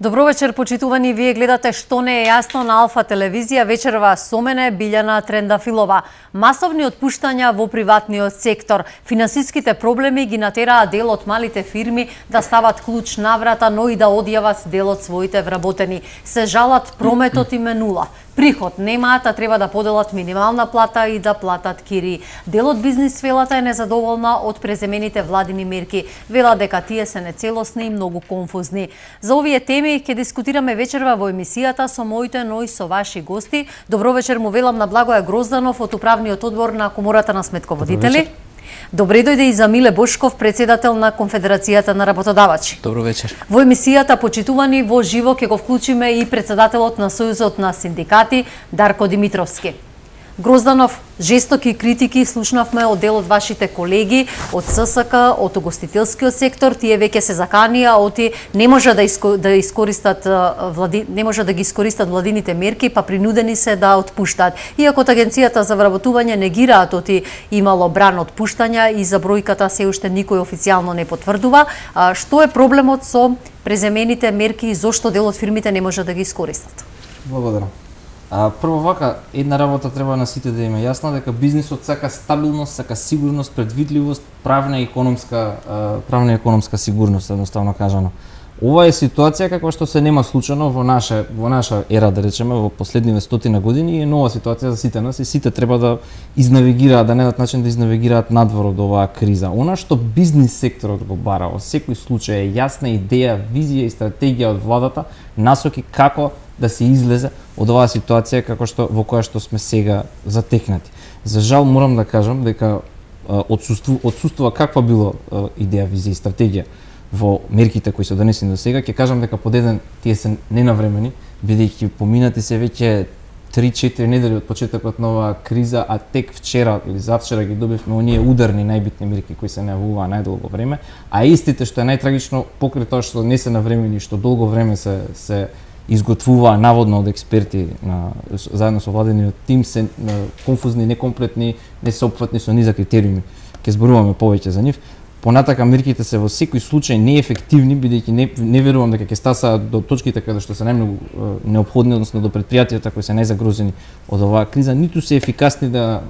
Добро вечер, почитувани. Вие гледате Што не е јасно на Алфа телевизија. Вечерва со мене Билјана Трендафилова. Масовни отпуштања во приватниот сектор. Финансиските проблеми ги натераа дел од малите фирми да стават клуч на врата, но и да одјават дел од своите вработени. Се жалат прометот им е нула. Приход немаат, а треба да поделат минимална плата и да платат кири. Дел од бизнис сферата е незадоволна од преземените владини мерки. Вела дека тие се нецелосни и многу конфузни. За овие теми ќе дискутираме вечерва во емисијата со моите, но и со ваши гости. Добро вечер му велам на Благоја Грозданов од Управниот одбор на Комората на сметководители. Добре дојде и за Миле Бошков, председател на Конфедерацијата на работодавачи. Добро вечер. Во емисијата почитувани во живо ќе го вклучиме и председателот на Сојузот на синдикати Дарко Димитровски. Грозданов, жестоки критики слушнавме од дел од вашите колеги од ССК, од угостителскиот сектор. Тие веќе се заканија, оти не може да искористат ги искористат владините мерки, па принудени се да отпуштаат. Иако Агенцијата за вработување негираат оти имало бран отпуштања и за бројката се уште никој официјално не потврдува. Што е проблемот со преземените мерки и зошто дел од фирмите не може да ги искористат? Благодарам. Прво вака, една работа треба на сите да има јасна, дека бизнисот сака стабилност, сака сигурност, предвидливост, правна и економска сигурност, едноставно кажано. Ова е ситуација каква што се нема случајно во наша ера, да речеме, во последниве стотина години, и е нова ситуација за сите нас и сите треба да изнавигираат, да најдат начин да изнавигираат надвор од оваа криза. Она што бизнис секторот го бара во секој случај е јасна идеја, визија и стратегија од владата, насоки како да се излезе од оваа ситуација во која што сме сега затекнати. За жал морам да кажам дека отсуствува каква било идеја, визија и стратегија во мерките кои се донесени до сега. Ќе кажам дека под еден тие се ненавремени, бидејќи поминати се веќе 3-4 недели од почетокот на оваа криза, а тек вчера или завчера ги добивме оние ударни најбитни мерки кои се најавуваа најдолго време, а истите, што е најтрагично, покрај тоа што не се навремени, што долго време се изготвуваа наводно од експерти заедно со владиниот тим, се конфузни, некомплетни, несеопфатни со низа критериуми. Ќе зборуваме повеќе за нив. Понатака мерките се во секој случај неефективни, бидејќи не верувам дека ќе стасаат до точките каде што се најмногу неопходни, односно до претпријатијата кои се најзагрозени од оваа криза, ниту се ефикасни да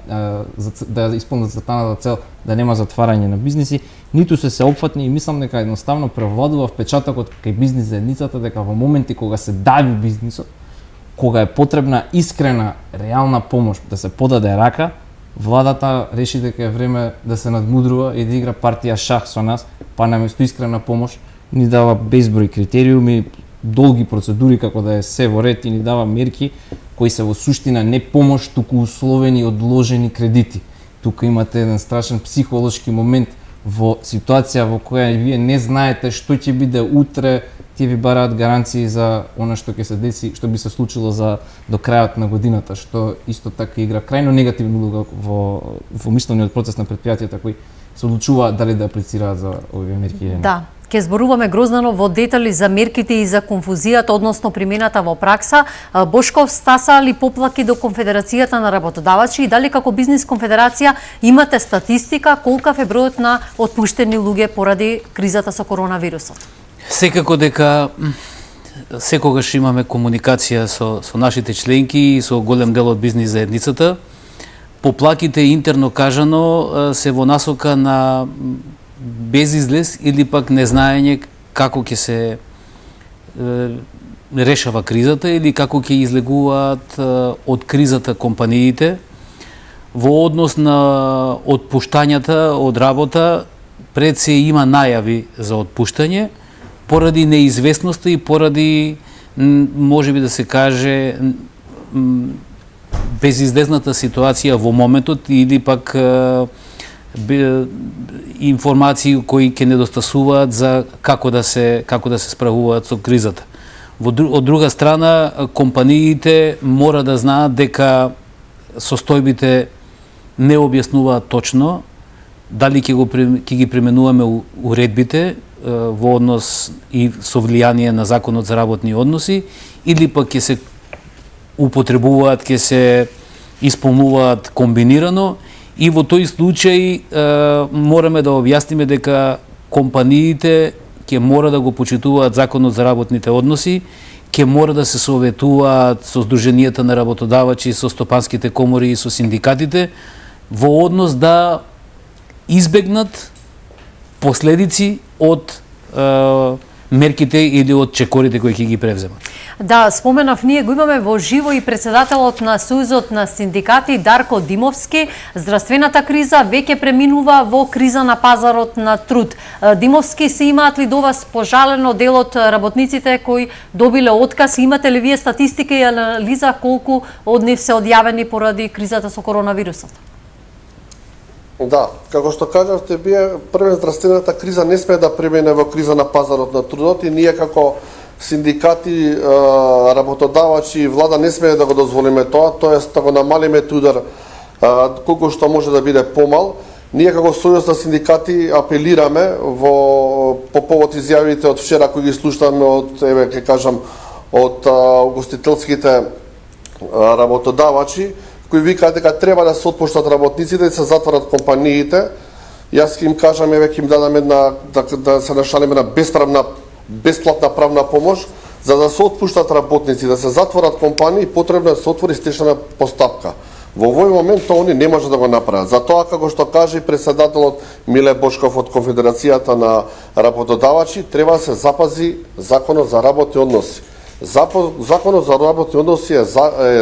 исполнат зацатаната цел да нема затварање на бизниси, ниту се сеопфатни, и мислам дека едноставно превладува впечатокот кај бизнис заедницата дека во моменти кога се дави бизнисот, кога е потребна искрена, реална помош да се подаде рака, владата реши дека е време да се надмудрува и да игра партија шах со нас, па наместо искрена помош ни дава безброј критериуми, долги процедури како да е се во ред, и ни дава мерки кои се во суштина не помош, туку условени одложени кредити. Тука имате еден страшен психолошки момент во ситуација во која вие не знаете што ќе биде утре, тие ви бараат гаранции за она што ќе се деси, што би се случило до крајот на годината, што исто така игра крајно негативна улога во мислениот процес на претпријатијата кои се одлучуваат дали да аплицираат за овие мерки. Да, ќе зборуваме Гроздано во детали за мерките и за конфузијата, односно примената во пракса. Бошков, стаса ли поплаки до Конфедерацијата на работодавачи и дали како бизнис конфедерација имате статистика колкав е бројот на отпуштени луѓе поради кризата со коронавирусот? Секако дека секогаш имаме комуникација со нашите членки и со голем дел од бизнис заедницата. Поплаките интерно кажано се во насока на безизлез или пак незнаење како ќе се решава кризата или како ќе излегуваат од кризата компаниите. Во однос на отпуштањата од работа, пред се има најави за отпуштање, поради неизвестноста и поради, може би да се каже, безизлезната ситуација во моментот или пак информации кои ќе недостасуваат за како да се справуваат со кризата. Од друга страна, компаниите мора да знаат дека состојбите не објаснуваат точно дали ќе ги применуваме уредбите во однос и со влијание на Законот за работни односи, или пак ќе се употребуваат, ќе се исполнуваат комбинирано, и во тој случај мораме да објасниме дека компаниите ќе мора да го почитуваат законот за работните односи, ќе мора да се советуваат со здруженијата на работодавачи, со стопанските комори и со синдикатите во однос да избегнат последици од мерките или од чекорите кои ќе ги превземат. Да, споменав, ние го имаме во живо и председателот на Сојузот на синдикати Дарко Димовски. Здравствената криза веќе преминува во криза на пазарот на труд. Димовски, се имаат ли до вас пожалено дел од работниците кои добиле отказ? Имате ли вие статистика и анализа колку од нив се одјавени поради кризата со коронавирусот? Да, како што кажавте, вие првен здравствената криза не сме да премине во криза на пазарот на трудот и ние како синдикати, работодавачи и влада не сме да го дозволиме тоа, тоест да го намалиме удар колку што може да биде помал. Ние како Сојуз на синдикати апелираме по повод изјавите од вчера кои ги слушаме од, ќе кажам, од угостителските работодавачи, кои викаат дека треба да се отпуштат работниците и да се затворат компаниите. Јас ќе им кажам, ќе им дадам да се нашалиме на бесплатна правна помош, за да се отпуштат работници, да се затворат компании, потребно да се отвори стечајна постапка. Во овој момент тоа они не може да го направат. Затоа, како што каже и председателот Миле Бошков од Конфедерацијата на работодавачи, треба да се запази законот за работни односи. Законот за работни односи е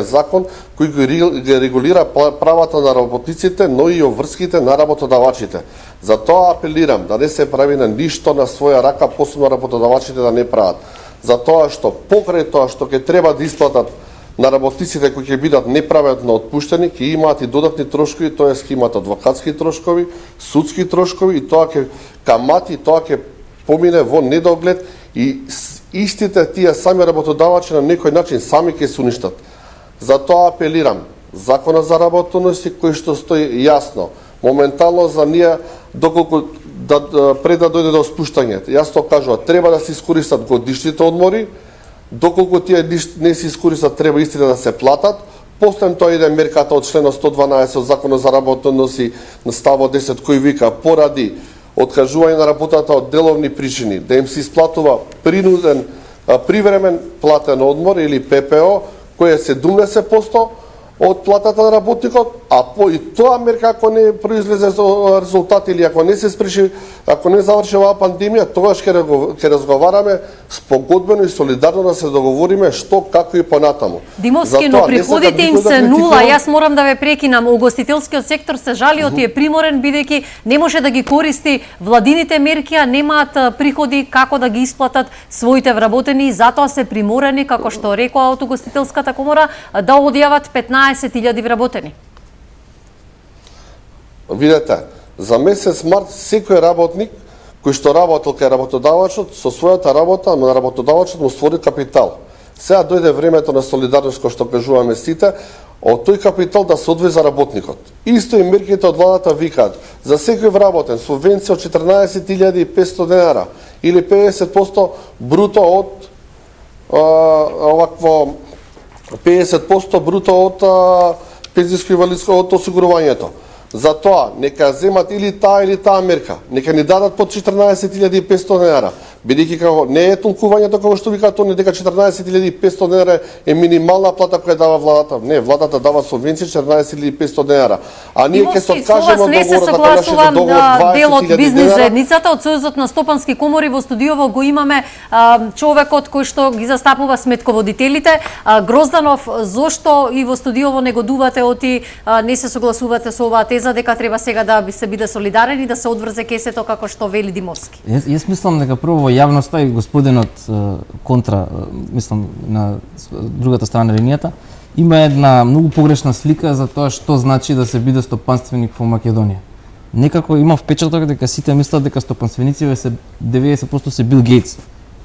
закон кој ги регулира правата на работниците, но и обврските на работодавачите. Затоа апелирам да не се прави на ништо на своја рака, посебно работодавачите да не прават. Затоа што покрај тоа што ќе треба да исплатат на работниците кои ќе бидат неправедно отпуштени, ќе имаат и додатни трошкови, тоест ќе имаат адвокатски трошкови, судски трошкови и тоа ќе камати, тоа ќе помине во недоглед и истите тие сами работодавачи на некој начин сами ќе се уништат. Затоа апелирам, законот за работни односи кој што стои јасно, моментално за ние доколку пред да дојде до спуштање, јасно кажува, треба да се искористат годишните одмори, доколку тие не се искористат, треба истите да се платат. После тоа иде мерката од членот 112 од законот за работни односи на ставот 10 кој вика поради откажување на работата од деловни причини, да им се исплатува принуден привремен платен одмор или ППО, кој е 70% од платата на работникот, а и тоа мерка ако не произлезе со резултат или ако не се спреши, ако не заврши оваа пандемија, тогаш ќе разговараме спогодбено и солидарно да се договориме што, како и понатаму. Димовски, но приходите им се нула. Јас морам да ве прекинам. Угостителскиот сектор се жали од е приморен бидејќи не може да ги користи владините мерки, а немаат приходи како да ги исплатат своите вработени и затоа се приморени, како што рекоа од угостителската комора, да одјават 15.000 вработени. Видете, за месец март секој работник кој што работел кај работодавачот со својата работа на работодавачот му створи капитал. Сега дојде времето на солидарност кој што кажуваме сите, од тој капитал да се одвои за работникот. Исто и мерките од владата викаат за секој вработен субвенција од 14.500 денара или 50% бруто од овакво 50% бруто од пензиско и инвалидско од осигурувањето. Затоа, нека земат или таа мерка, нека ни дадат под 14.500 денара, бидејќи како не е толкувањето како што викаат они дека 14.500 денара е минимална плата која дава владата. Не, владата дава субвенција 14.500 денара. А ние ќе се откажеме од договорот за да дел од бизнис заедницата од Сојузот на стопански комори. Во студиово го имаме човекот кој што ги застапува сметководителите. Грозданов, зошто и во студиово негодувате оти не се согласувате со оваа теза дека треба сега да се биде солидарен и да се одврзе кесето како што вели Димовски? Јас мислам дека прво во јавноста и господинот контра, мислам на другата страна на линијата, има една многу погрешна слика за тоа што значи да се биде стопанственик во Македонија. Некако има впечаток дека сите мислат дека стопанственици се 90% се Бил Гейтс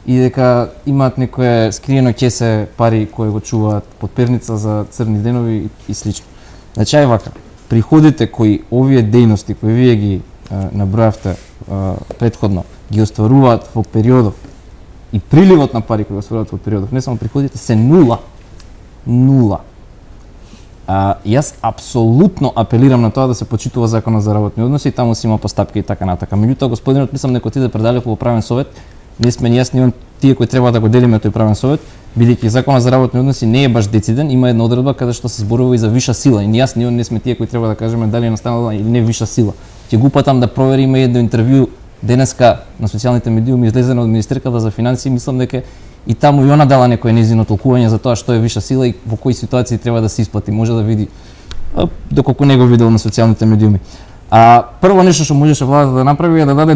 и дека имаат некое скриено кесе пари кои го чуваат под перница за црни денови и слично. Значи ај вака, приходите кои овие дејности кои вие ги набројавте претходно ги остваруваат во периодов и приливот на пари кои го остваруваат во периодов, не само приходите, се нула. Нула. Јас апсолутно апелирам на тоа да се почитува законот за работни односи и таму си има постапки и така натака. Меѓутоа, господинот, мислам, некој отиде предалеку во правен совет не сме јасни тие кои треба да го делиме тој правен совет, бидејќи законот за работни односи не е баш дециден, има една одредба каде што се зборува и за виша сила. И јас не сме тие кои треба да кажеме дали е настанала или не виша сила. Ќе го упатам да провериме едно интервју денеска на социјалните медиуми излезено од министерката за финансии, мислам дека и таму и она дала некој нејзино толкување за тоа што е виша сила и во кои ситуации треба да се исплати. Може да види доколку не го видел на социјалните медиуми. Прво нешто што можеше владата да направи е да даде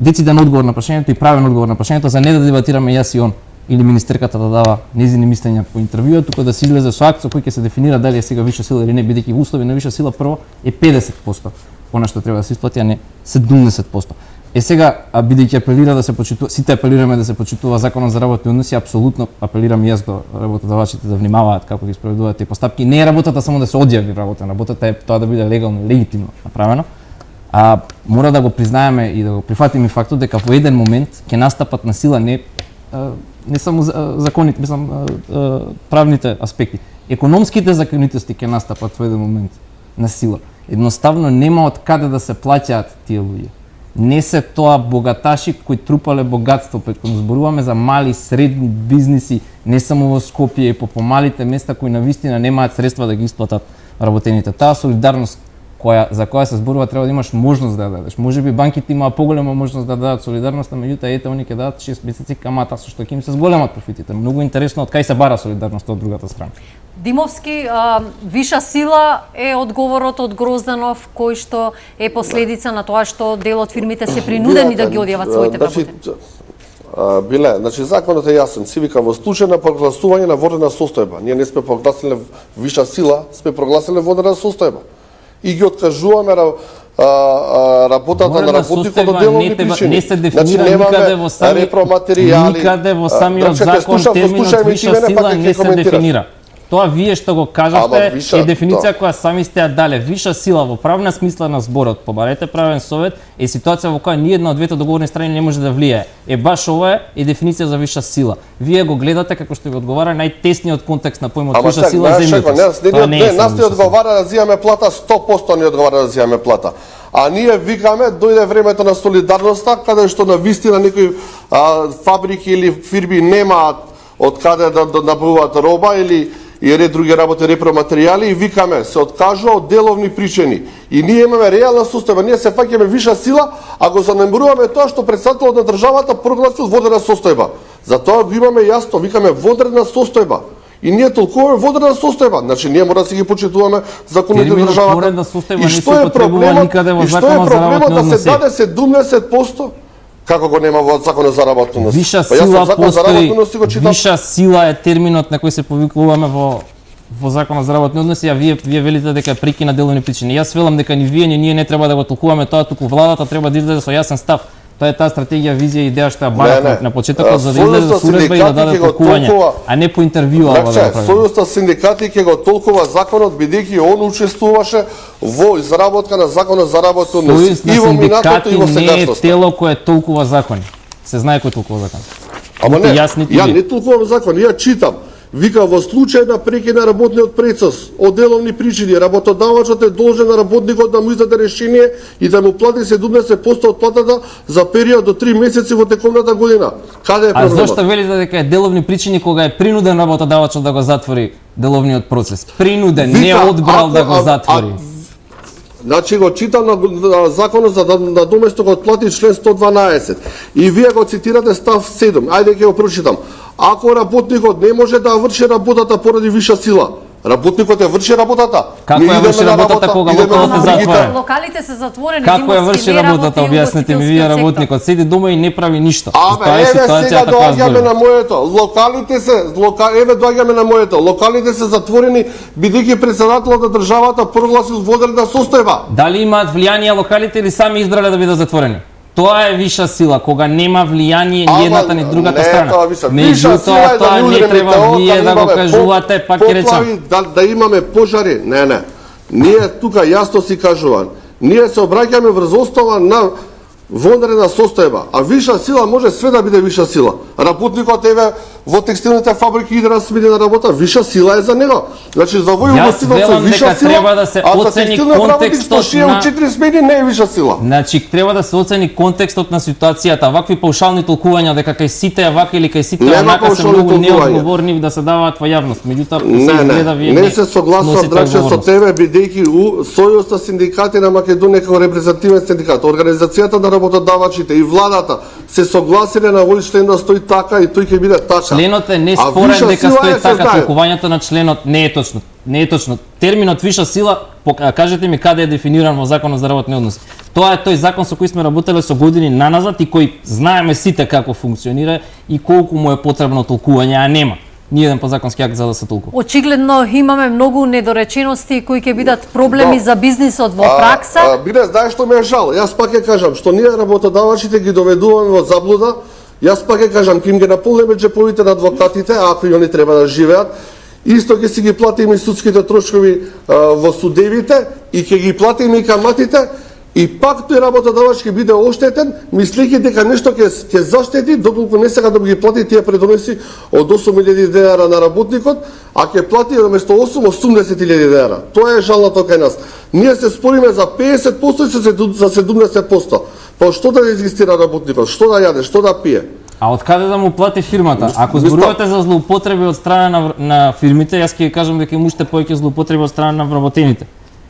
дециден одговор на прашањето и правен одговор на прашањето, за не да дебатираме јас и он или министерката да дава нејзини мислења по интервјуа, туку да се излезе со акт со кој ќе се дефинира дали е сега виша сила или не, бидејќи услови на виша сила прво е 50% она што треба да се исплати, а не 70%. Сега, бидејќи апелира да се почитува, сите апелираме да се почитува законот за работни односи, апсолутно апелирам и јас до работодавачите да внимаваат како ги спроведуваат тие постапки. Не е работата само да се одјави работата е тоа да биде легално, легитимно направено. Мора да го признаеме и да го прифатиме фактот дека во еден момент ќе настапат на сила не само законите, мислам правните аспекти, економските законитости ќе настапат во еден момент на сила. Едноставно нема од каде да се плаќаат тие луѓе. Не се тоа богаташи кои трупале богатство, претходно зборуваме за мали, средни бизниси, не само во Скопје и по помалите места кои навистина немаат средства да ги исплатат работените. Таа солидарност за која се зборува треба да имаш можност да ја дадеш. Можеби банките имаат поголема можност да дадат солидарноста, меѓутоа ете они ќе дадат 6 месеци камата со што ќе им се зголемат профитите. Многу интересно од кај се бара солидарноста од другата страна. Димовски, виша сила е одговорот од Грозданов, кој што е последица на тоа што дел од фирмите се принудени да ги одјават своите работени. Значи законот е јасен, си вика во случај на прогласување на водена состојба. Ние не сме прогласиле виша сила, сме прогласиле водена состојба. И ги откажуваме работата на работникот од деловни причини. Не се дефинира никаде во самиот закон терминот виша сила не се дефинира. Тоа вие што го кажавте е дефиниција која сами сте ја дале. Виша сила во правна смисла на зборот, побарете правен совет, е ситуација во која ниедна од двете договорни страни не може да влијае. Баш ова е дефиниција за виша сила. Вие го гледате како што ви одговара најтесниот контекст на поимот виша сила земјата. Нас не одговара да земаме плата, 100% не одговара да земаме плата. А ние викаме, дојде времето на солидарноста, каде што на вистина некои фабрики или фирми немаат од каде да набавуваат роба или и ред други работи, репроматеријали, и викаме, се откажува од деловни причини. И ние имаме реална состојба, ние се фаќаме виша сила, а го занемаруваме тоа што председателот на државата прогласил водена состојба. Затоа го имаме јасно, викаме водена состојба. И ние толкуваме водена состојба. Значи, ние мора да си ги почитуваме законите на државата. И што е проблемот да се даде 70%? Како го нема во законот за работни односи? Виша сила постои, виша сила е терминот на кој се повикуваме во законот за работни односи, а вие велите дека е прекина деловни причини. Јас велам дека ни вие ние не треба да го толкуваме тоа, туку владата треба да излезе со јасен став. Тоа е таа стратегија, визија и идеја што ја барат на почетокот за да излезе со уредба и да даде толкување, а не по интервју ова да направи. Сојузот синдикати ќе го толкува законот бидејќи он учествуваше во изработка на законот за работни односи и во минатото и во сегашноста. Не е тело кое толкува закони. Се знае кој толкува закон. Ама не, ја не толкувам закони, ја читам. Вика, во случај на прекина работниот процес од деловни причини, работодавачот е должен на работникот да му издаде решение и да му плати 70% од платата за период до 3 месеци во текомната година. Каде е проблемот? А зошто велите дека е деловни причини кога е принуден работодавачот да го затвори деловниот процес? Принуден, не одбрал да го затвори. Значи го читам на законот за надоместок од плати член 112 и вие го цитирате став 7. Ајде ќе го прочитам. Ако работникот не може да врши работата поради виша сила, работникот ја врши работата. Како ја врши работата кога локалот е затворен? Локалите се затворени. Како ја врши работата, објаснете ми вие работникот, седи дома и не прави ништо. Еве сега доаѓаме на моето. Локалите се затворени бидејќи председателот на државата прогласил водена состојба. Дали имаат влијание локалите или сами избрале да бидат затворени? Тоа е виша сила, кога нема влијание ни едната ни другата страна. Меѓутоа, тоа не треба вие да го кажувате, пак ќе речам. Да имаме пожари, не. Ние тука јасно си кажувам. Ние се обраќаме врз основа на вонредна состојба, а виша сила може све да биде виша сила. Работникот еве во текстилните фабрики иде на сменена работа, виша сила е за него. Значи за овој Јас угостител велам се виша дека сила, треба да се а за оцени текстилниот работник што контекстот шие у на- 4 смени не е виша сила. Значи треба да се оцени контекстот на ситуацијата. Вакви паушални толкувања дека кај сите е вака или кај сите е Нема онака се паушални многу толкувања. неодговорни да се даваат во јавност. Меѓутоа, Не се согласувам, Драгче, со тебе, бидејќи у Сојуз на синдикати на Македонија како репрезентативен синдикат, Организацијата на работодавачите и владата се согласиле на овој член да стои така и тој ќе биде така. Членот е не А спорен виша дека сила стои е, се така, знае. толкувањето на членот не е точно. Не е точно. Терминот виша сила, кажете ми каде е дефиниран во Законот за работни односи. Тоа е тој закон со кој сме работеле со години наназад и кој знаеме сите како функционира и колку му е потребно толкување, а нема ни еден подзаконски акт за да се толкува. Очигледно имаме многу недоречености кои ќе бидат проблеми Да. за бизнисот во пракса. Биде, знаеш што ме е жал? Јас пак ќе кажам, што ние работодавачите ги доведуваме во заблуда, јас пак ќе кажам, ќе им ги наполнеме джеповите на адвокатите, ако и они треба да живеат, исто ќе си ги платиме и судските трошкови во судевите и ќе ги платиме и каматите, и пак тој работодавач ќе биде оштетен, мислејќи дека нешто ќе заштети, доколку не сега да ги плати тие предоноси од 8.000 денара на работникот, а ќе плати наместо 8 80.000 денара. Тоа е жалното кај нас. Ние се спориме за 50% и за 70%. Па што да екзистира работникот? Што да јаде? Што да пие? А од каде да му плати фирмата? Ако зборувате за злоупотреби од страна на фирмите, јас ќе кажам дека имате повеќе злоупотреби од страна на вработените.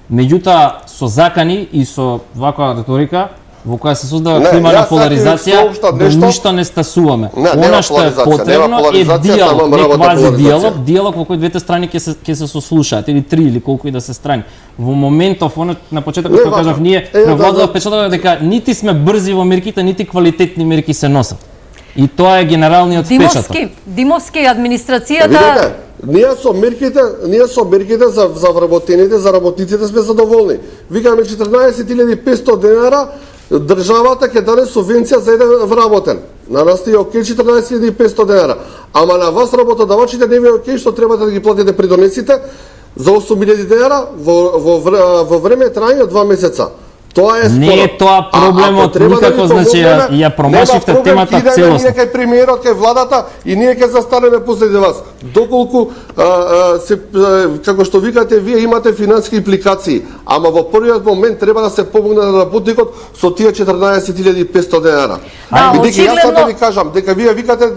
Меѓутоа, со закани и со ваква риторика, во која се создава клима на поларизација, до ништо не стасуваме. Она што е потребно е диалог, не квази диалог, диалог во кој двете страни ќе се сослушаат, или три, или колку и да се страни. Во моментов, на почетокот што кажав, ние превладува впечатокот дека нити сме брзи во мерките, нити квалитетни мерки се носат. И тоа е генералниот впечаток. Димовски администрацијата... Видите, ние со мерките за вработените, за работниците сме задоволни. Викаме 14.500 денара, државата ќе даде субвенција за еден вработен. На нас е окей 14.500 денара. Ама на вас работодавачите не ви е окей што треба да ги платите придонесите за 8.000 денара во време трајање од 2 месеца. Тоа е споро. Не е тоа проблемот никако, значи ја промашивте темата целосно. Ние кај премиерот, кај владата и ние ќе застанеме посреди вас. Доколку како што викате, вие имате финансиски импликации, ама во првиот момент треба да се помогне на работникот со тие 14.500 денара. Бидејќи јас сам да ви кажам дека вие викате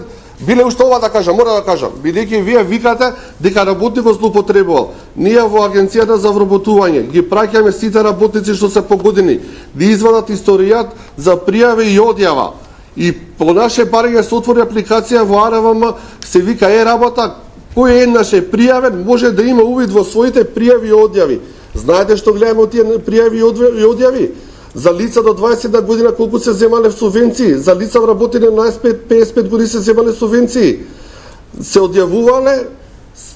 биле уште ова да кажам, мора да кажам, бидејќи вие викате дека работникот злоупотребувал. Ние во Агенцијата за вработување ги праќаме сите работници што се по години да извадат историјат за пријави и одјава. И по наше барање се отвори апликација во АРВМ, се вика работа, кој еднаш е пријавен може да има увид во своите пријави и одјави. Знаете што гледаме од тие пријави и одјави? За лица до 21 година колку се земале субвенции, за лица вработени на 55 години се земале субвенции. Се одјавувале,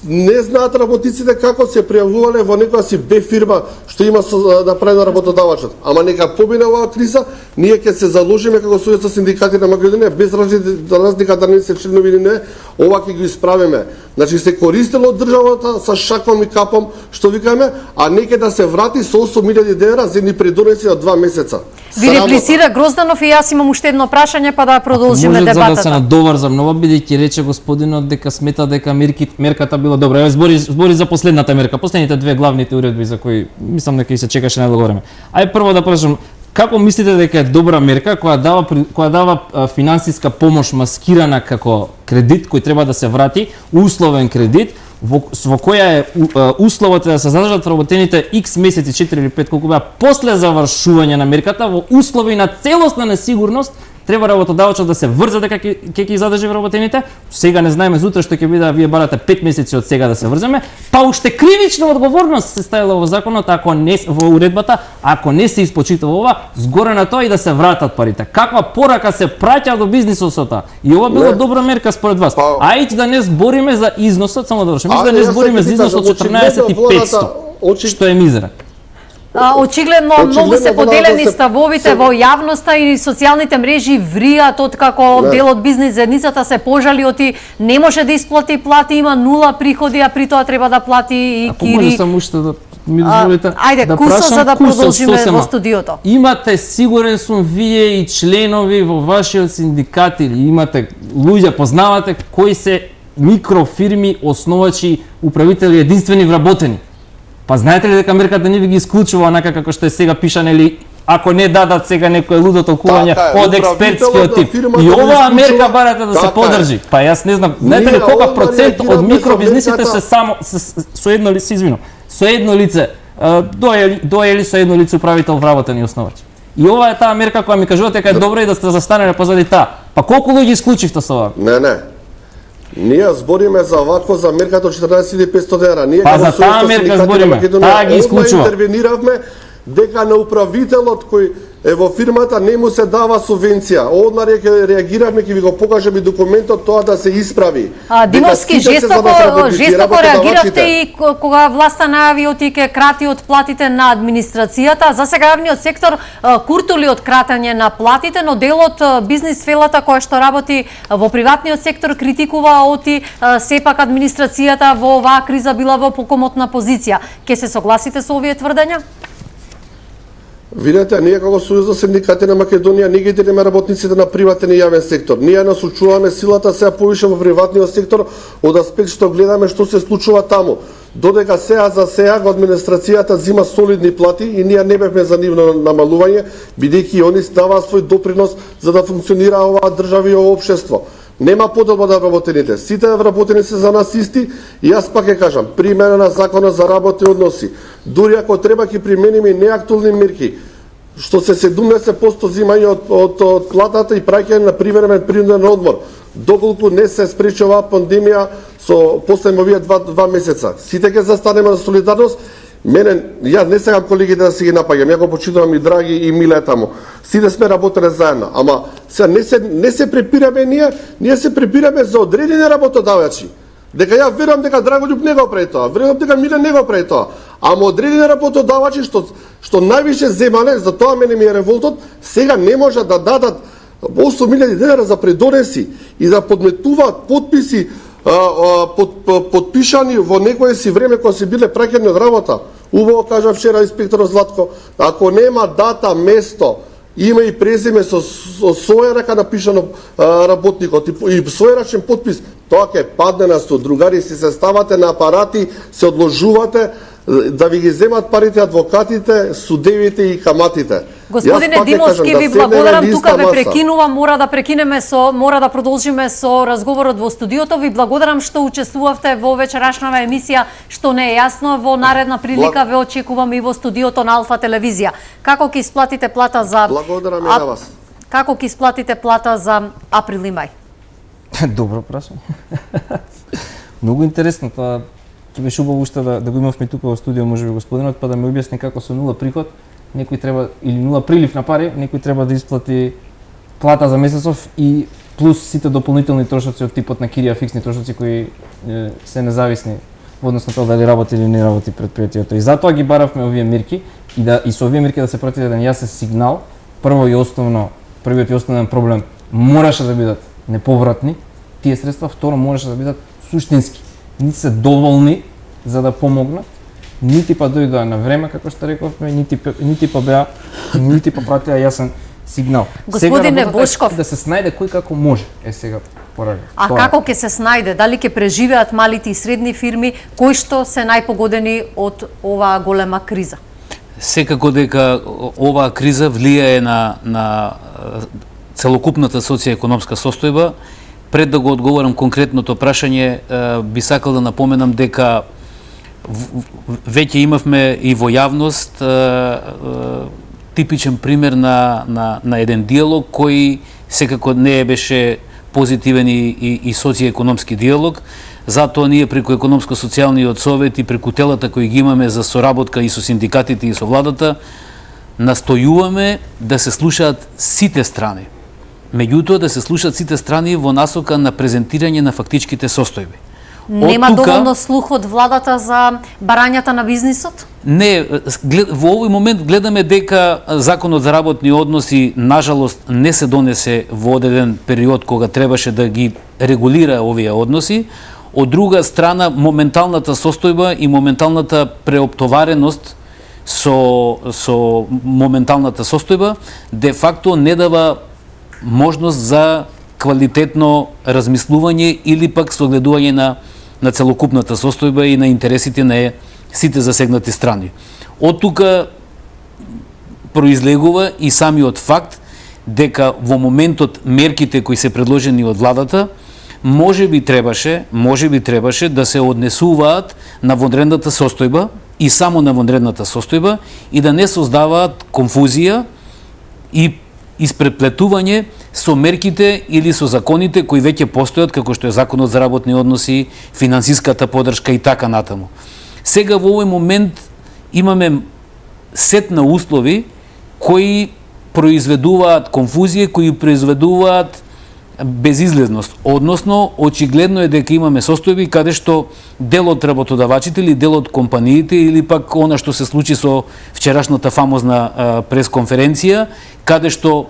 не знаат работниците како се пријавувале во некоја си Б фирма што има направено работодавачот. Ама нека помине оваа криза, ние ќе се заложиме како Сојуз на синдикати на Македонија без разлика да не се членови или не, ова ќе го исправиме. Значи се користело од државата со шаком и капом, што викаме, а нека да се врати со 8.000 денара за едни придонеси од 2 месеца. Ви реплицира Грозданов и јас имам уште едно прашање па да продолжиме дебатата. Може да се надоврзам нова, бидејќи рече господинот дека смета дека мерката била добра. Еве збори за последната мерка, последните две главните уредби за кои мислам дека и се чекаше најдолго време. Ај прво да прашам, како мислите дека е добра мерка која дава финансиска помош маскирана како кредит кој треба да се врати, условен кредит, во која е условот да се задржат вработените X месеци, 4 или 5 колку беа после завршување на мерката, во услови на целосна несигурност, треба работодавачот да се врзе дека ќе ги задржи вработените. Сега не знаеме зутре што ќе биде, вие барате 5 месеци од сега да се врземе, па уште кривична одговорност се ставила во законот, ако не во уредбата, ако не се испочитува ова, згоре на тоа и да се вратат парите. Каква порака се праќа до бизнисот со тоа? И ова било добра мерка според вас. Ајде да не збориме за износот, само да вршим. Да не збориме за износот 14.500, што е мизерак. Очигледно многу се поделени ставовите во јавноста и социјалните мрежи вријат откако дел од бизнис заедницата се пожалиот и не може да исплати плати, има нула приходи, а при тоа треба да плати и кири. Ако може само уште да ми дозволите да Кусо, за да продолжиме во студиото. Имате, сигурен сум, вие и членови во вашиот синдикат или имате луѓе, познавате кои се микрофирми, основачи, управители единствени вработени. Па знаете ли дека мерката не ви ги исклучува онака како што е сега пишано или ако не дадат сега некое лудо толкување од експертскиот тип. И оваа мерка барате да се подржи. Па јас не знам, знаете ли колку процент од микробизнисите се само со едно лице, извинувам, со едно лице доели со едно лице управител вработен и основач. И ова е таа мерка која ми кажувате дека е добра и да сте застанале позади таа. Па колку луѓе исклучивте со ова? Не. Ние збориме за вако за мерката од 14.500 денара. Ние па за таа мерка збориме. Таа ги исклучува. Интервениравме дека на управителот кој е во фирмата не му се дава субвенција. Одма реагиравме, ќе ви го покажам и документот тоа да се исправи. Димовски, жестоко реагиравте и кога власта најави оти ке крати од платите на администрацијата. За сега јавниот сектор куртули од кратење на платите, но дел од бизнис фелата која што работи во приватниот сектор критикува оти сепак администрацијата во оваа криза била во покомотна позиција. Ке се согласите со овие тврдења? Видете, ние како Сојуз на синдикати на Македонија не ги делиме работниците на приватен и јавен сектор. Ние насочуваме силата сега повише во приватниот сектор од аспект што гледаме што се случува таму. Додека сега за сега администрацијата зима солидни плати и ние не бевме за нивно намалување, бидејќи они даваат свој допринос за да функционира оваа држава и ова општество. Нема поделба на вработените. Сите вработени се за нас исти и јас пак ќе кажам, примена на законот за работни односи. Дури ако треба ќе примениме и неактуални мерки, што се 70% зимање од платата и праќање на привремен принуден одмор, доколку не се спречи оваа пандемија со последно овие два месеца. Сите ќе застанеме за солидарност. Ја не сакам колегите да си ги напаѓам, ја го почитувам и Драги и Миле таму. Сите сме работеле заедно, ама сега не се препираме ние се препираме за одредени работодавачи. Дека ја верувам дека Драголюб не го прави тоа, верувам дека Миле не го прави тоа, ама одредени работодавачи што највише земале, за тоа мене ми е револтот, сега не може да дадат 8.000 денара за предонеси и да подметуваат подписи подпишани во некое си време кога се биле праќани од работа. Убаво кажа вчера инспекторот Златко, ако нема дата, место, има и презиме со своја рака напишано работникот и својрачен подпис, тоа ќе падне на стол. Другари, си се ставате на апарати, се одложувате да ви ги земат парите адвокатите, судевите и каматите. Господине Димовски, ви благодарам, тука ве прекинувам, мора да продолжиме со разговорот во студиото. Ви благодарам што учествувавте во вечерашнава емисија, што не е јасно. Во наредна прилика ве очекувам и во студиото на Алфа телевизија. Како ќе исплатите плата за Благодарам и на вас. Како ќе исплатите плата за април и мај? Добро прашање. Многу интересно тоа. Ќе беше убаво уште да го имавме тука во студио, можеби господинот, па да ми објасни како со нула приход, некој треба или нула прилив на пари, некој треба да исплати плата за месецов и плюс сите дополнителни трошоци од типот на кирија, фиксни трошоци кои се независни во однос на тоа дали работи или не работи предпријатието. И затоа ги баравме овие мерки и со овие мерки да се прати еден јасен сигнал. Прво и основно, првиот и основен проблем мораше да бидат неповратни тие средства, второ мораше да бидат суштински. Нити се доволни за да помогнат, нити па дојдоа на време, како што рековме, нити па пратија јасен сигнал. Господине Бошков, да се снајде кој како може. Сега порага. А како ќе се снајде? Дали ќе преживеат малите и средни фирми кои што се најпогодени од оваа голема криза? Секако дека оваа криза влијае на целокупната социјаекономска состојба. Пред да го одговорам конкретното прашање, би сакал да напоменам дека веќе имавме и во јавност типичен пример на еден диалог кој секако не беше позитивен и социјаекономски диалог. Затоа ние преку економско-социјалниот совет и преку телата кои ги имаме за соработка и со синдикатите и со владата, настојуваме да се слушаат сите страни. Меѓутоа да се слушаат сите страни во насока на презентирање на фактичките состојби. Нема доволно слух од владата за барањата на бизнисот? Не, во овој момент гледаме дека законот за работни односи нажалост не се донесе во одреден период кога требаше да ги регулира овие односи. Од друга страна, моменталната состојба и моменталната преоптовареност со моменталната состојба де факто не дава можност за квалитетно размислување или пак согледување на целокупната состојба и на интересите на сите засегнати страни. Од тука произлегува и самиот факт дека во моментот мерките кои се предложени од владата може би требаше да се однесуваат на вонредната состојба и само на вонредната состојба и да не создаваат конфузија и испреплетување со мерките или со законите кои веќе постојат, како што е Законот за работни односи, финансиската поддршка и така натаму. Сега во овој момент имаме сет на услови кои произведуваат конфузија, кои произведуваат безизлезност. Односно, очигледно е дека имаме состојби каде што дел од работодавачите или дел од компаниите или пак она што се случи со вчерашната фамозна пресконференција, каде што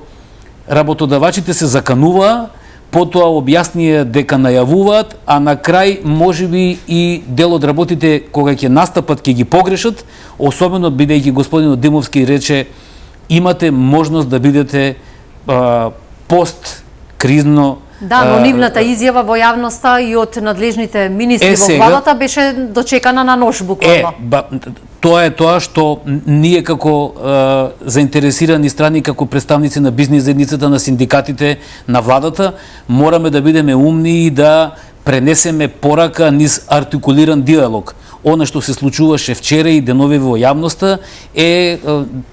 работодавачите се закануваа, потоа објаснија дека најавуваат, а на крај можеби и дел од работите кога ќе настапат ќе ги погрешат, особено бидејќи господинот Димовски рече имате можност да бидете пост-кризно. Да, но нивната изјава во јавноста и од надлежните министри во владата беше дочекана на нож буквално. Тоа е тоа што ние како заинтересирани страни, како представници на бизнис заедницата, на синдикатите, на владата, мораме да бидеме умни и да пренесеме порака низ артикулиран диалог. Она што се случуваше вчера и денови во јавноста е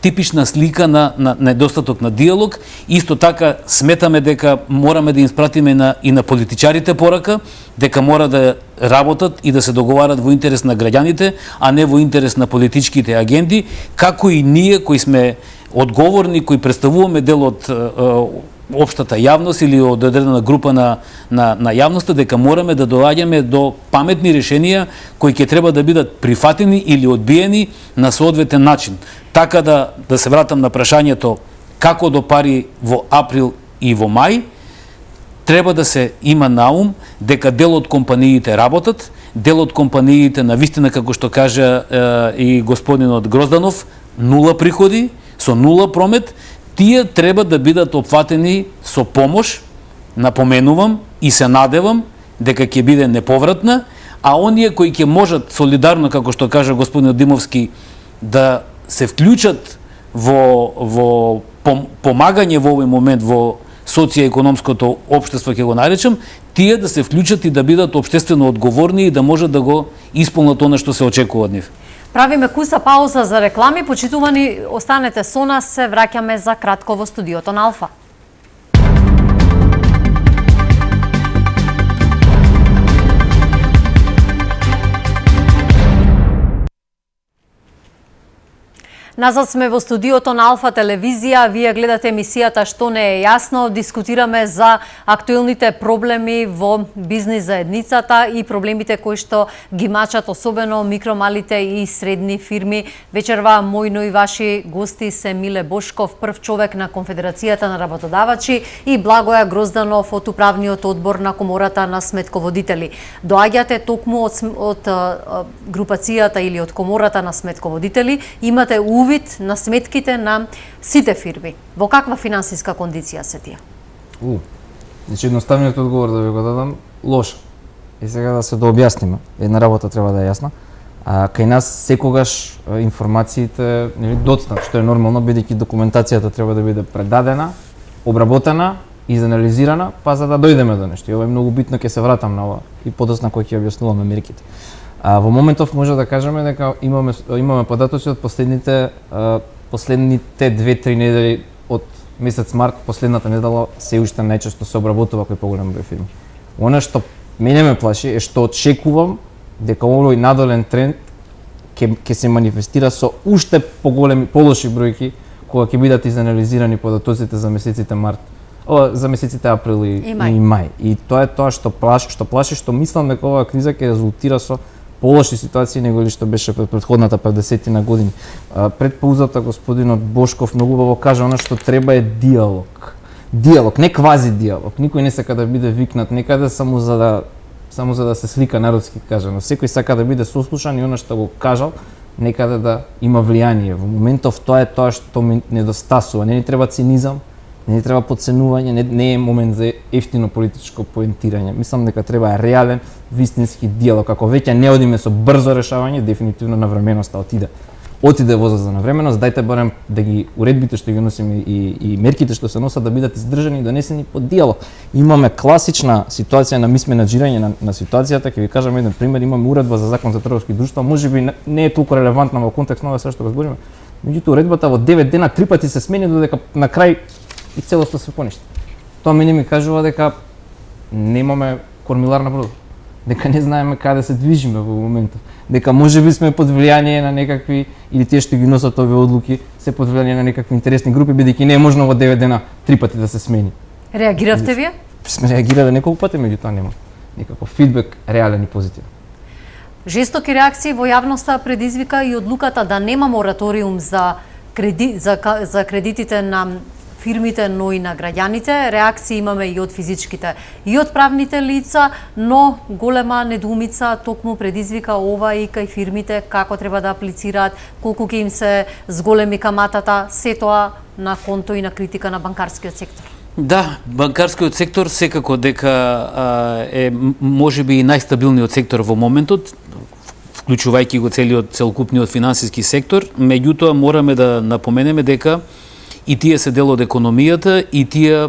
типична слика на недостаток на диалог. Исто така сметаме дека мораме да им спратиме и на политичарите порака, дека мора да работат и да се договарат во интерес на граѓаните, а не во интерес на политичките агенти, како и ние кои сме одговорни, кои представуваме дел од општата јавност или од одредена група на јавноста, дека мораме да доаѓаме до паметни решенија кои ќе треба да бидат прифатени или одбиени на соодветен начин. Така да се вратам на прашањето како до пари во април и во мај, треба да се има на ум дека дел од компаниите работат, дел од компаниите на вистина, како што кажа и господинот Грозданов, нула приходи, со нула промет, тие треба да бидат опфатени со помош, напоменувам и се надевам дека ќе биде неповратна, а оние кои ќе можат солидарно, како што кажа господинот Димовски, да се вклучат во помагање во овој момент во социјаекономското општество, ќе го наречам, тие да се вклучат и да бидат општествено одговорни и да можат да го исполнат она што се очекува од нив. Правиме куса пауза за реклами. Почитувани, останете со нас, се враќаме за кратко во студиото на Алфа. Назад сме во студиото на Алфа телевизија. Вие гледате емисијата Што не е јасно. Дискутираме за актуелните проблеми во бизнис заедницата и проблемите кои што ги мачат особено микро, малите и средни фирми. Вечерва мојно и ваши гости се Миле Бошков, прв човек на Конфедерацијата на работодавачи, и Благоја Грозданов од управниот одбор на Комората на сметководители. Доаѓате токму од групацијата или од Комората на сметководители. Имате увид на сметките на сите фирми. Во каква финансиска кондиција се тие? Значи, едноставниот одговор да ви го дадам, лоша. И сега да се дообјасниме. Една работа треба да е јасна. Кај нас секогаш информациите доцнат, што е нормално, бидејќи документацијата треба да биде предадена, обработена, изанализирана, па за да дојдеме до нешто. И ова е многу битно, ќе се вратам на ова и подосна кој ќе објаснуваме мерките. Во моментов може да кажеме дека имаме податоци од последните 2-3 недели од месец март, последната недела се уште најчесто се обработува кој поголем број фирми. Она што мене ме плаши е што очекувам дека овој надолен тренд ќе се манифестира со уште поголеми, полоши бројки кога ќе бидат изанализирани податоците за месеците март, за месеците април и мај. И тоа е тоа што плаши, што мислам дека оваа криза ќе резултира со полоши ситуации него ли што беше пред претходната 50 години. Пред паузата господинот Бошков многу убаво кажа, она што треба е диалог. Диалог, не квази диалог. Никој не сака да биде викнат некаде само за да се слика, народски кажано. Секој сака да биде сослушан и она што го кажал некаде да има влијание. Во моментов тоа е тоа што ми недостасува. Не ни треба цинизам, Не треба подценување, не е момент за ефтино политичко поентирање. Мислам дека треба реален, вистински диалог. Ако веќе не одиме со брзо решавање, дефинитивно навременоста отиде возот за навременост, дајте барем да ги уредбите што ги носиме и мерките што се носат да бидат издржани и донесени под диалог. Имаме класична ситуација на мисменаџирање на ситуацијата, ќе ви кажам еден пример, имаме уредба за закон за трговски друштва, можеби не е толку релевантна во контекст на ова се што го збориме. Меѓутоа уредбата во 9 дена 3 пати се смени додека на крај и целосно се поништи. Тоа мене ми кажува дека немаме кормиларна продукт, дека не знаеме каде се движиме во моментов, дека можеби сме под влијание на некакви, или тие што ги носат овие одлуки, се под влијание на некакви интересни групи, бидејќи не е можно во 9 дена 3 пати да се смени. Реагиравте вие? Сме реагирале неколку пати, меѓутоа нема никаков фидбек реален и позитивен. Жестоки реакции во јавноста предизвика и одлуката да нема мораториум за кредитите на фирмите, но и на граѓаните. Реакции имаме и од физичките, и од правните лица, но голема недоумица токму предизвика ова и кај фирмите, како треба да аплицираат, колку ќе им се зголеми каматата, се тоа на конто и на критика на банкарскиот сектор. Да, банкарскиот сектор секако дека е можеби и најстабилниот сектор во моментот, вклучувајќи го целокупниот финансиски сектор, меѓутоа мораме да напоменеме дека и тие се дел од економијата и тие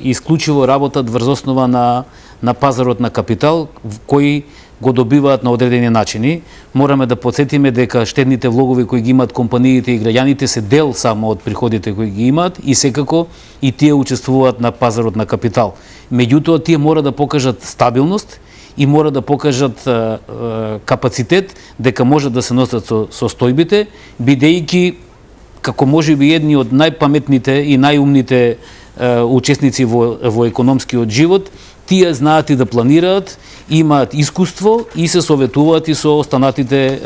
исклучиво работат врз основа на пазарот на капитал, кои го добиваат на одредени начини. Мораме да подсетиме дека штедните влогови кои ги имаат компаниите и граѓаните се дел само од приходите кои ги имаат и секако и тие учествуваат на пазарот на капитал. Меѓутоа тие мора да покажат стабилност и мора да покажат капацитет дека можат да се носат со состојбите, бидејќи како можеби едни од најпаметните и најумните учесници во економскиот живот, тие знаат и да планираат, имаат искуство и се советуваат и со останатите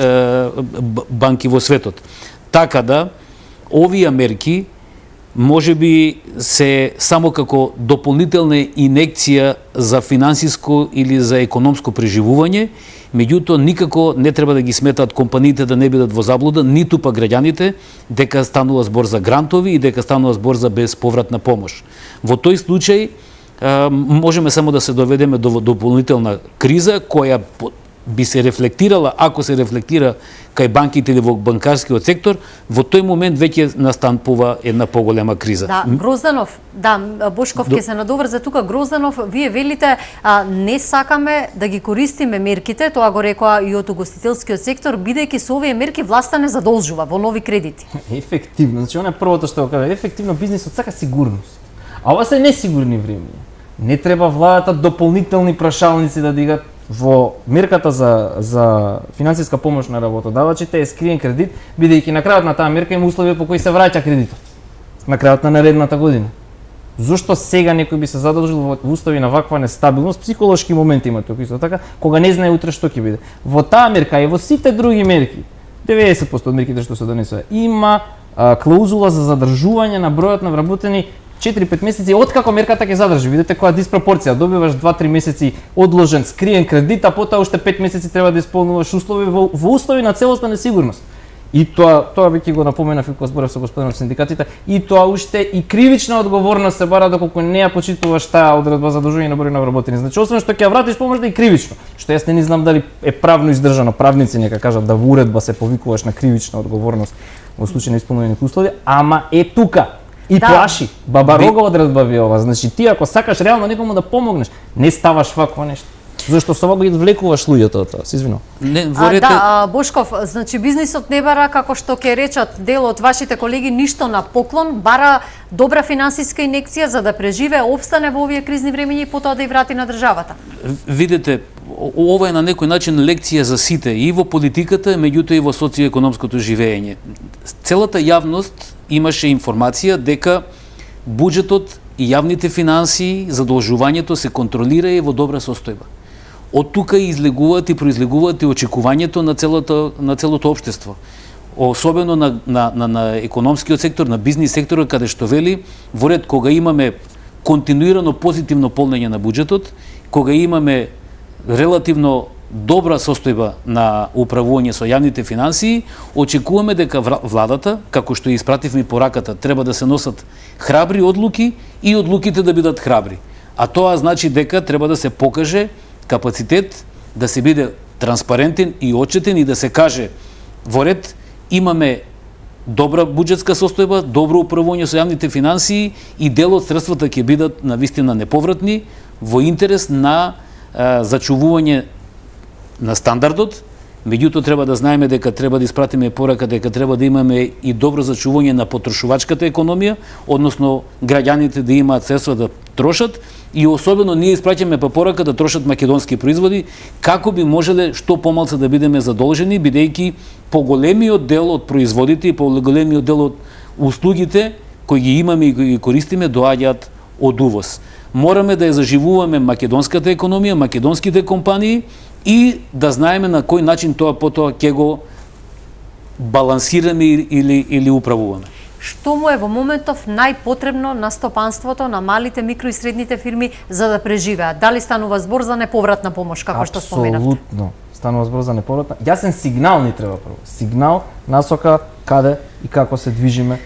банки во светот. Така да, овие мерки можеби се само како дополнителна инекција за финансиско или за економско преживување, меѓутоа никако не треба да ги сметаат компаниите да не бидат во заблуда, ниту па граѓаните дека станува збор за грантови и дека станува збор за безповратна помош. Во тој случај можеме само да се доведеме до дополнителна криза која би се рефлектирала, ако се рефлектира кај банките или во банкарскиот сектор, во тој момент веќе настанпува една поголема криза. Да, Грозданов, Бошков ќе се надоврзе тука. Грозданов, вие велите не сакаме да ги користиме мерките, тоа го рекоа и од угостителскиот сектор, бидејќи со овие мерки власта не задолжува во нови кредити. Ефективно, значи она е првото што го кажа, ефективно бизнисот сака сигурност. А ова се несигурни времиња. Не треба владата дополнителни прашалници да дигат. Во мерката за финансиска помош на работодавачите е скриен кредит, бидејќи на крајот на таа мерка има услови по кои се враќа кредитот. На крајот на наредната година. Зошто сега некој би се задолжил во услови на ваква нестабилност, психолошки моменти има тука исто така, кога не знае утре што ќе биде. Во таа мерка и во сите други мерки, 90% од мерките што се донесува, има клаузула за задржување на бројот на вработени 4-5 месеци откако мерката ќе задржи. Видите која диспропорција, добиваш 2-3 месеци одложен скриен кредит, а потоа уште 5 месеци треба да исполнуваш услови во услови на целосна несигурност. И тоа веќе го напоменав и кога зборев со господинот синдикатите, и тоа уште и кривична одговорност се бара доколку не ја почитуваш таа одредба за задолжување на број на вработени. Значи освен што ќе ја вратиш помош да и кривично, што јас не знам дали е правно издржано, правници нека кажат да во уредба се повикуваш на кривична одговорност во случај на исполнување на услови, ама е тука. И плаши. Баба Рога одредба ви ова. Значи ти ако сакаш реално некому да помогнеш, не ставаш вакво нешто. Зашто со ова ги одвлекуваш луѓето од тоа, се извинувам. Бошков, значи бизнисот не бара, како што ќе речат дел од вашите колеги, ништо на поклон, бара добра финансиска инекција за да преживее, опстане во овие кризни времиња и потоа да ја врати на државата. Видете, ова е на некој начин лекција за сите, и во политиката, меѓутоа и во социоекономското живење. Целата јавност имаше информација дека буџетот и јавните финансии, задолжувањето се контролира и во добра состојба. Од тука излегуваат и произлегуваат и очекувањето на целото општество. Особено на економскиот сектор, на бизнис секторот, каде што вели, во ред кога имаме континуирано позитивно полнење на буџетот, кога имаме релативно добра состојба на управување со јавните финансии, очекуваме дека владата, како што испративме пораката, треба да се носат храбри одлуки и одлуките да бидат храбри. А тоа значи дека треба да се покаже капацитет, да се биде транспарентен и отчетен и да се каже во ред имаме добра буџетска состојба, добро управување со јавните финансии и дел од средствата ќе бидат навистина неповратни во интерес на зачувување на стандардот. Меѓутоа треба да знаеме дека треба да испратиме порака дека треба да имаме и добро зачување на потрошувачката економија, односно граѓаните да имаат средства да трошат и особено ние испраќаме порака да трошат македонски производи, како би можеле што помалку да бидеме задолжени, бидејќи поголемиот дел од производите и поголемиот дел од услугите кои ги имаме и ги користиме доаѓаат од увоз. Мораме да ја заживуваме македонската економија, македонските компании и да знаеме на кој начин тоа потоа ќе го балансираме или управуваме. Што му е во моментов најпотребно на стопанството, на малите, микро и средните фирми за да преживеат? Дали станува збор за неповратна помош, како што споменавте? Апсолутно. Станува збор за неповратна. Јасен сигнал ни треба прво. Сигнал насока каде и како се движиме,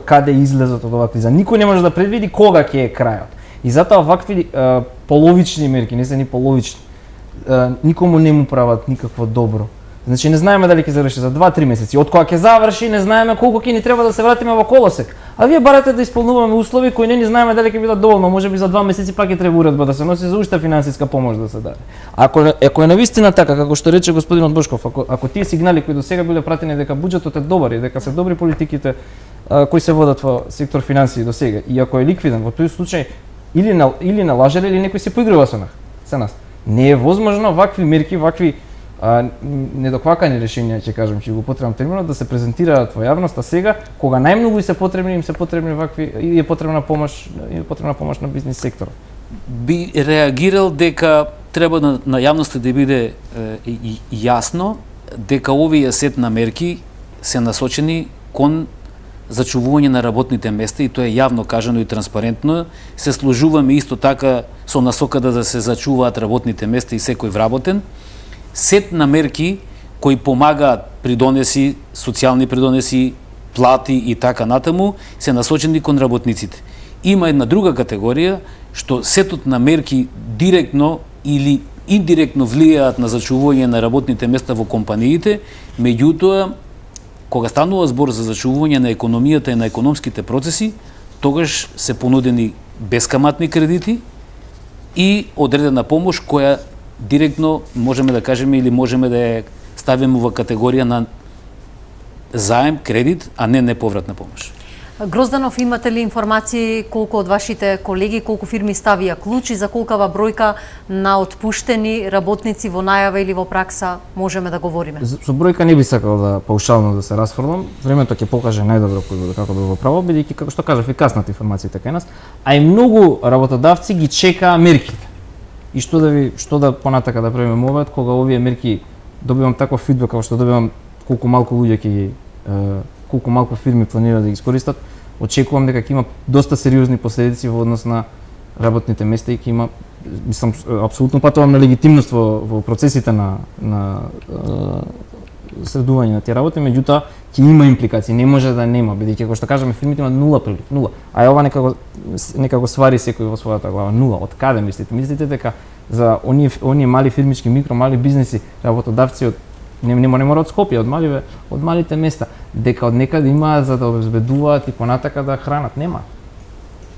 каде излезот од оваа криза. Никој не може да предвиди кога ќе е крајот. И затоа вакви половични мерки, не се ни половични, никому не му прават никакво добро. Значи не знаеме дали ќе заврши за 2-3 месеци. Од кога ќе заврши, не знаеме колку ќе ни треба да се вратиме во колосек. А вие барате да исполнуваме услови кои не ни знаеме дали ќе бидат доволно. Можеби за 2 месеци пак ќе треба уредба да се носи за уште финансиска помош да се даде. Ако е навистина така како што рече господинот Бошков, ако тие сигнали кои до сега биле пратени дека буџетот е добар и дека се добри политиките кои се водат во сектор финансии до сега, и ако е ликвиден, во тој случај или на лажеле или некој се поигрува со нас. Не е возможно вакви мерки, вакви недоквакани решенија, ќе кажам, ќе го потребам терминот, да се презентираат во јавноста сега, кога најмногу им се потребни вакви и е потребна помош на бизнис секторот. Би реагирал дека треба на јавноста да биде јасно дека овие сет на мерки се насочени кон зачувување на работните места и тоа е јавно кажано и транспарентно. Се служуваме исто така со насока да се зачуваат работните места и секој вработен. Сет на мерки кои помагаат придонеси, социјални придонеси, плати и така натаму, се насочени кон работниците. Има една друга категорија што сетот на мерки директно или индиректно влијаат на зачувување на работните места во компаниите, меѓутоа кога станува збор за зачувување на економијата и на економските процеси, тогаш се понудени бескаматни кредити и одредена помош која директно можеме да кажеме или можеме да ја ставиме во категорија на заем, кредит, а не неповратна помош. Грозданов, имате ли информации колку од вашите колеги, колку фирми ставија клучи, за колкава бројка на отпуштени работници во најава или во пракса можеме да говориме? Со бројка не би сакал да паушално да се расфрлам. Времето ќе покаже најдобро како би го право, бидејќи како што кажав и каснат информациите кај нас, а и многу работодавци ги чекаа мерките. И што да понатака да правиме мовет, кога овие мерки добивам таков фидбек како што добивам колку малку луѓе ќе ги колку малку фирми планираат да ги искористат, очекувам дека ќе има доста сериозни последици во однос на работните места и ќе има, мислам, апсолутно патувам на легитимност во процесите на средување на тие работи, меѓутоа ќе има импликации, не може да нема, бидејќи како што кажаме фирмите имаат нула прилив, нула. А ова некако свари секој во својата глава, нула. Од каде мислите? Мислите дека за оние мали фирмички, микро, мали бизнеси, работодавци од не мора од Скопје, од малите места, дека од некаде имаат за да обезбедуваат и понатака да хранат, нема.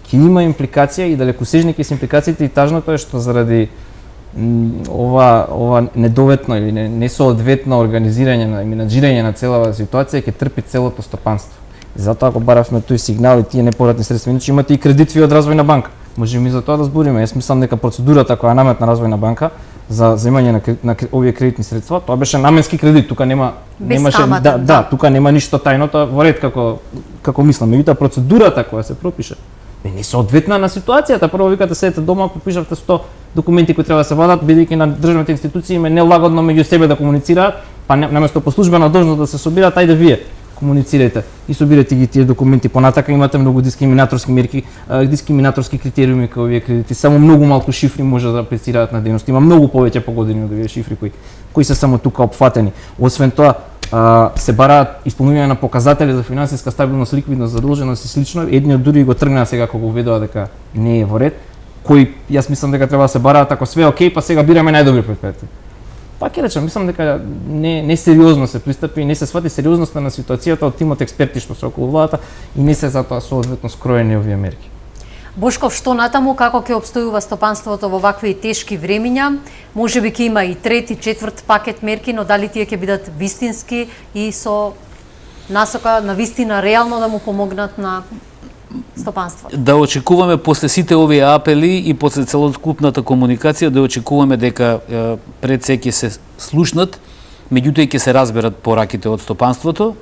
Ќе има импликација и далекосежни ќе се импликациите и тажното е што заради ова недоветно или несоодветно организирање и менаџирање на целава ситуација ќе трпи целото стопанство. Затоа ако баравме тој сигнал и тие неповратни средства, иначе имате и кредитви од Развојна банка. Можеме и за тоа да збориме. Јас мислам дека процедурата која наметна Развојна банка за земање на овие кредитни средства, тоа беше наменски кредит, тука немаше тука нема ништо тајно, тоа во ред како мислам. Меѓутоа процедурата која се пропише не соодветна на ситуацијата. Прво викате седете дома, ако пишавте 100 документи кои треба да се вадат, бидејќи на државните институции им е нелагодно меѓу себе да комуницираат, па наместо по службена должност да се собираат, ајде вие. комуницирајте и собирате ги тие документи. Понатака имате многу дискриминаторски мерки, дискриминаторски критериуми кај овие кредити. Само многу малку шифри може да аплицираат на дејност. Има многу повеќе погодени од овие шифри кои се само тука опфатени. Освен тоа, се бараат исполнување на показатели за финансиска стабилност, ликвидност, задолженост и слично. Едни од дури го тргнаа сега кога го уведоа дека не е во ред. Кои јас мислам дека треба да се бараат ако све окей, па сега бираме најдобри предпријатели. Па ќе речем, мислам дека не сериозно се пристапи и не се свати сериозноста на ситуацијата од тимот експерти што се околу владата и не се затоа соодветно скроени овие мерки. Бошков, што натаму, како ќе обстојува стопанството во вакви тешки времиња? Можеби ќе има и трети, четврт пакет мерки, но дали тие ќе бидат вистински и со насока на вистина реално да му помогнат на стопанството? Да очекуваме после сите овие апели и после целокупната комуникација да очекуваме дека пред се ќе се слушнат, меѓутоа ќе се разберат пораките од стопанството.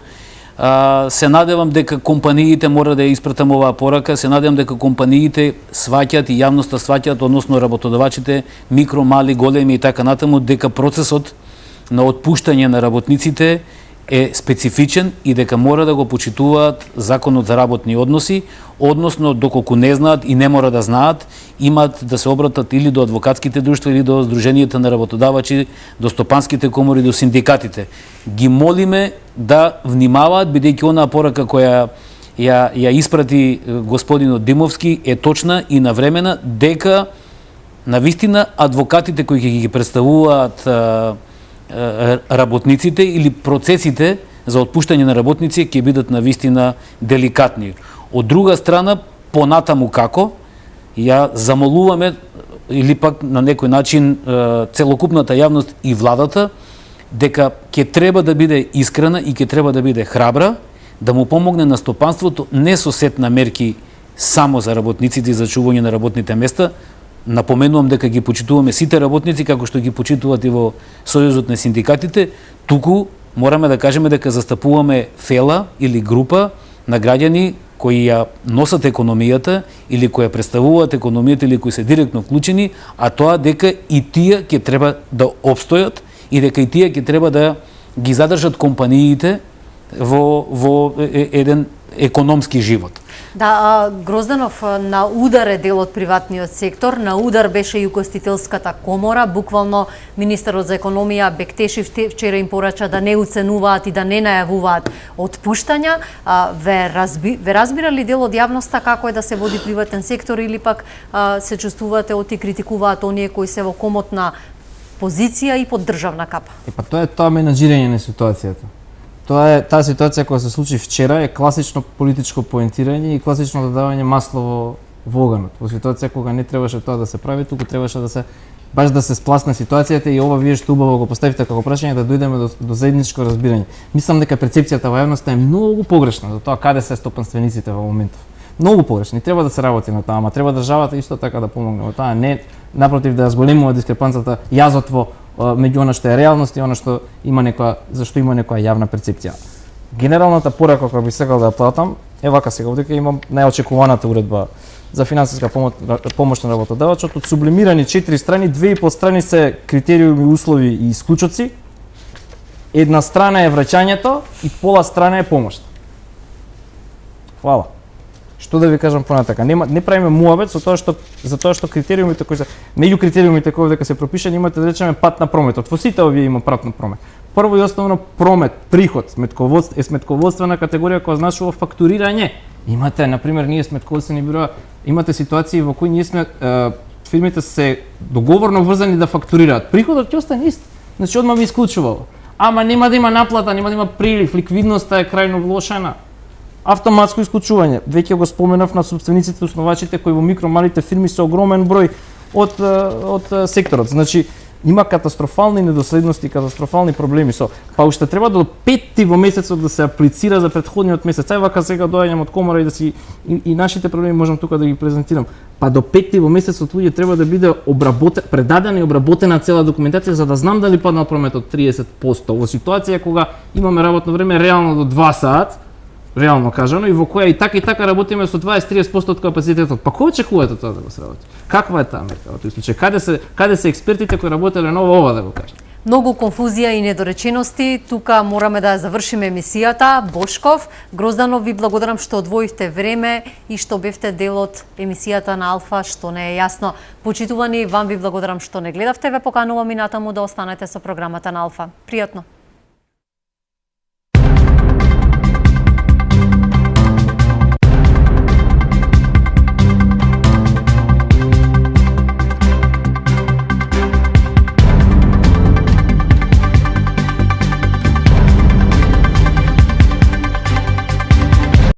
Се надевам дека компаниите мора да ја испратам оваа порака, се надевам дека компаниите сваќаат и јавноста сваќаат, односно работодавачите, микро, мали, големи и така натаму, дека процесот на отпуштање на работниците е специфичен и дека мора да го почитуваат законот за работни односи, односно доколку не знаат и не мора да знаат, имаат да се обратат или до адвокатските друштва или до Сдруженијата на работодавачи, до стопанските комори, до синдикатите. Ги молиме да внимаваат, бидејќи онаа порака која ја испрати господинот Димовски е точна и навремена, дека навистина адвокатите кои ги представуваат работниците или процесите за отпуштање на работници ќе бидат навистина деликатни. Од друга страна, понатаму како, ја замолуваме или пак на некој начин целокупната јавност и владата дека ќе треба да биде искрена и ќе треба да биде храбра да му помогне на стопанството не со сет на мерки само за работниците и за чување на работните места. Напоменувам дека ги почитуваме сите работници како што ги почитуваат и во Сојузот на синдикатите, туку мораме да кажеме дека застапуваме фела или група на граѓани кои ја носат економијата или кои ја представуваат економијата или кои се директно вклучени, а тоа дека и тие ќе треба да опстојат и дека и тие ќе треба да ги задржат компаниите во еден економски живот. Да, Грозданов, на удар е дел од приватниот сектор, на удар беше и Угостителската комора, буквално министерот за економија Бектеши вчера им порача да не уценуваат и да не најавуваат отпуштања. Ве разбира ли дел од јавноста како е да се води приватен сектор или пак се чувствувате оти критикуваат оние кои се во комотна позиција и под државна капа? Тоа е тоа менаџирање на ситуацијата. Таа ситуација која се случи вчера е класично политичко поентирање и класично додавање масло во оганот. Во ситуација кога не требаше тоа да се прави, туку требаше да се баш да се спласне ситуацијата и ова вие што убаво го поставите како прашање да дојдеме до заедничко разбирање. Мислам дека перцепцијата во јавноста е многу погрешна за тоа каде се стопанствениците во моментов. Многу погрешна и треба да се работи на тоа, ама треба државата исто така да помогне во тоа, не напротив да ја зголемува дискрепанцата, јазот меѓу она што е реалност и она што има зашто има некоја јавна перцепција. Генералната порака која би сакал да ја платам е вака сега, овде имам најочекуваната уредба за финансиска помош на работодавачот, од сублимирани 4 страни, 2,5 страни се критериуми, услови и исклучоци, една страна е враќањето и пола страна е помошта. Фала. Што да ви кажам понатака, не правиме муабет за тоа што критериумите кои се меѓу критериумите кои дека се пропишани имате да речеме пат на прометот. Во сите овие има пат на промет. Прво и основно промет, приход, сметководствена категорија која значува фактурирање. Имате на пример ние сметководствени бюроа, имате ситуации во кои ние сме фирмите се договорно врзани да фактурираат. Приходот ќе остане ист. Значи одма ви исклучувало. Ама нема да има наплата, нема да има прилив, ликвидноста е крајно влошена. Автоматско исклучување. Веќе го споменав на сопствениците, основачите кои во микро малите фирми се огромен број од секторот. Значи има катастрофални недоследности, катастрофални проблеми па уште треба до 5 во месецот да се аплицира за претходниот месец. Ај вака сега доаѓам од комора и да си и нашите проблеми можам тука да ги презентирам. Па до 5 во месецот луѓе треба да биде предадена и обработена цела документација за да знам дали паднал прометот 30%. Во ситуација кога имаме работно време реално до 2 сат, реално кажано, и во која и така работиме со 20-30% од капацитетот. Па кој очекувате тоа да го сработи? Каква е таа мерка во тој случај? Каде се експертите кои работеле на ова да го кажат? Многу конфузија и недоречености. Тука мораме да завршиме емисијата. Бошков, Грозданов, ви благодарам што одвоивте време и што бевте дел од емисијата на Алфа, што не е јасно. Почитувани, вам ви благодарам што не гледавте. Ве поканувам и натаму да останете со програмата на Алфа. Пријатно!